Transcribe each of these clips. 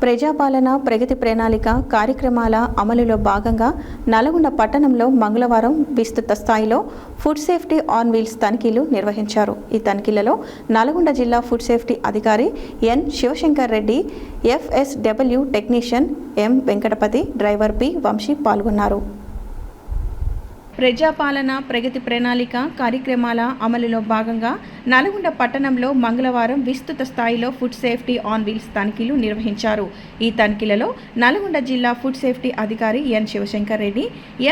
ప్రజాపాలన ప్రగతి ప్రణాళిక కార్యక్రమాల అమలులో భాగంగా నల్గొండ పట్టణంలో మంగళవారం విస్తృత స్థాయిలో ఫుడ్ సేఫ్టీ ఆన్ వీల్స్ తనిఖీలు నిర్వహించారు. ఈ తనిఖీలలో నల్గొండ జిల్లా ఫుడ్ సేఫ్టీ అధికారి N Shivashankar Reddy, FSW technician M Venkatapathi, driver P Vamsi పాల్గొన్నారు. ప్రజాపాలన ప్రగతి ప్రణాళిక కార్యక్రమాల అమలులో భాగంగా నల్గొండ పట్టణంలో మంగళవారం విస్తృత స్థాయిలో ఫుడ్ సేఫ్టీ ఆన్ వీల్స్ తనిఖీలు నిర్వహించారు. ఈ తనిఖీలలో నల్గొండ జిల్లా ఫుడ్ సేఫ్టీ అధికారి N Shivashankar Reddy,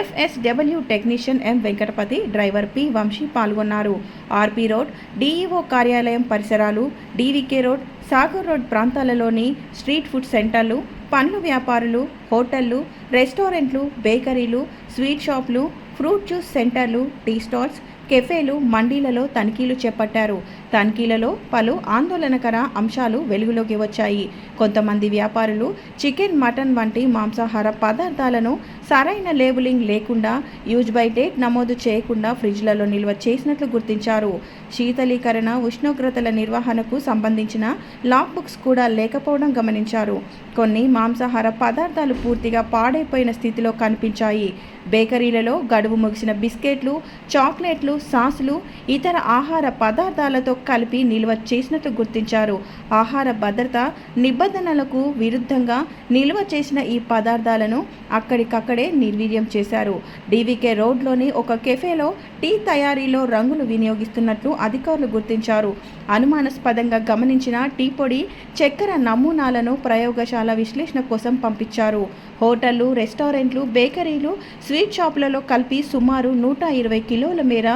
FSW technician M Venkatapathi, driver P Vamsi పాల్గొన్నారు. RP రోడ్, DEO కార్యాలయం పరిసరాలు, DVK రోడ్, సాగర్ రోడ్ ప్రాంతాలలోని స్ట్రీట్ ఫుడ్ సెంటర్లు, పండ్ల వ్యాపారులు, హోటళ్లు, రెస్టారెంట్లు, బేకరీలు, స్వీట్ షాపులు, ఫ్రూట్ జ్యూస్ సెంటర్లు, టీ స్టాల్స్, కెఫేలు, మండీలలో తనిఖీలు చేపట్టారు. తనిఖీలలో పలు ఆందోళనకర అంశాలు వెలుగులోకి వచ్చాయి. కొంతమంది వ్యాపారులు చికెన్, మటన్ వంటి మాంసాహార పదార్థాలను సరైన లేబులింగ్ లేకుండా, యూజ్ బై డేట్ నమోదు చేయకుండా ఫ్రిడ్జ్లలో నిల్వ చేసినట్లు గుర్తించారు. శీతలీకరణ, ఉష్ణోగ్రతల నిర్వహణకు సంబంధించిన లాగ్ బుక్స్ కూడా లేకపోవడం గమనించారు. కొన్ని మాంసాహార పదార్థాలు పూర్తిగా పాడైపోయిన స్థితిలో కనిపించాయి. బేకరీలలో గడువు ముగిసిన బిస్కెట్లు, చాక్లెట్లు, సాసులు, ఇతర ఆహార పదార్థాలతో కలిపి నిల్వ చేసినట్లు గుర్తించారు. ఆహార భద్రత నిబంధనలకు విరుద్ధంగా నిల్వ చేసిన ఈ పదార్థాలను అక్కడికక్కడే నిర్వీర్యం చేశారు. DVK రోడ్లోని ఒక కెఫేలో టీ తయారీలో రంగులు వినియోగిస్తున్నట్లు అధికారులు గుర్తించారు. అనుమానాస్పదంగా గమనించిన టీ పొడి, చక్కెర నమూనాలను ప్రయోగశాల విశ్లేషణ కోసం పంపించారు. హోటళ్లు, రెస్టారెంట్లు, బేకరీలు, స్వీట్ షాపులలో కలిపి సుమారు 120 కిలోల మేర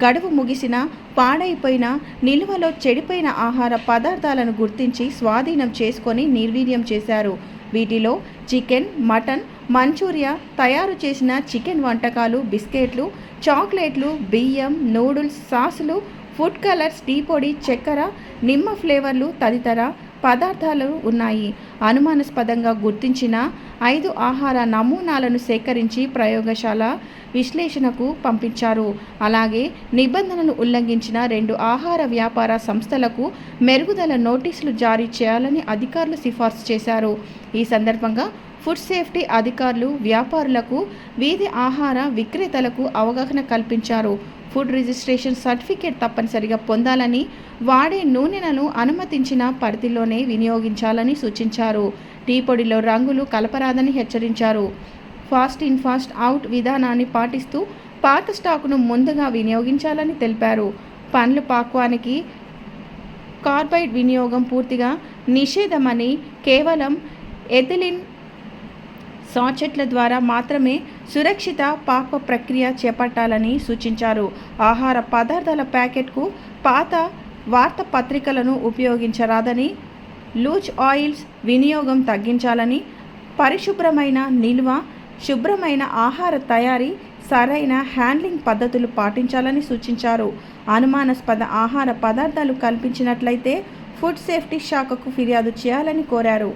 గడువు ముగిసిన, పాడైపోయిన, నిల్వలో చెడిపోయిన ఆహార పదార్థాలను గుర్తించి స్వాధీనం చేసుకొని నిర్వీర్యం చేశారు. వీటిలో చికెన్, మటన్, మంచూరియా, తయారు చేసిన చికెన్ వంటకాలు, బిస్కెట్లు, చాక్లెట్లు, బియ్యం, నూడిల్స్, సాసులు, ఫుడ్ కలర్స్, టీ పొడి, చక్కెర, నిమ్మ ఫ్లేవర్లు తదితర పదార్థాలు ఉన్నాయి. అనుమానాస్పదంగా గుర్తించిన 5 ఆహార నమూనాలను సేకరించి ప్రయోగశాల విశ్లేషణకు పంపించారు. అలాగే నిబంధనలు ఉల్లంఘించిన 2 ఆహార వ్యాపార సంస్థలకు మెరుగుదల నోటీసులు జారీ చేయాలని అధికారులు సిఫార్సు చేశారు. ఈ సందర్భంగా ఫుడ్ సేఫ్టీ అధికారులు వ్యాపారులకు, వీధి ఆహార విక్రేతలకు అవగాహన కల్పించారు. ఫుడ్ రిజిస్ట్రేషన్ సర్టిఫికేట్ తప్పనిసరిగా పొందాలని, వాడే నూనెలను అనుమతించిన పరిధిలోనే వినియోగించాలని సూచించారు. టీ పొడిలో రంగులు కలపరాదని హెచ్చరించారు. ఫాస్ట్ ఇన్ ఫాస్ట్ అవుట్ విధానాన్ని పాటిస్తూ పాత స్టాకును ముందుగా వినియోగించాలని తెలిపారు. పండ్ల పాక్వానికి కార్బైడ్ వినియోగం పూర్తిగా నిషేధమని, కేవలం ఎథిలిన్ సాచెట్ల ద్వారా మాత్రమే సురక్షిత పాక ప్రక్రియ చేపట్టాలని సూచించారు. ఆహార పదార్థాల ప్యాకెట్కు పాత వార్తాపత్రికలను ఉపయోగించరాదని, లూజ్ ఆయిల్స్ వినియోగం తగ్గించాలని, పరిశుభ్రమైన నిల్వ, శుభ్రమైన ఆహార తయారీ, సరైన హ్యాండ్లింగ్ పద్ధతులు పాటించాలని సూచించారు. అనుమానాస్పద ఆహార పదార్థాలు కల్పించినట్లయితే ఫుడ్ సేఫ్టీ శాఖకు ఫిర్యాదు చేయాలని కోరారు.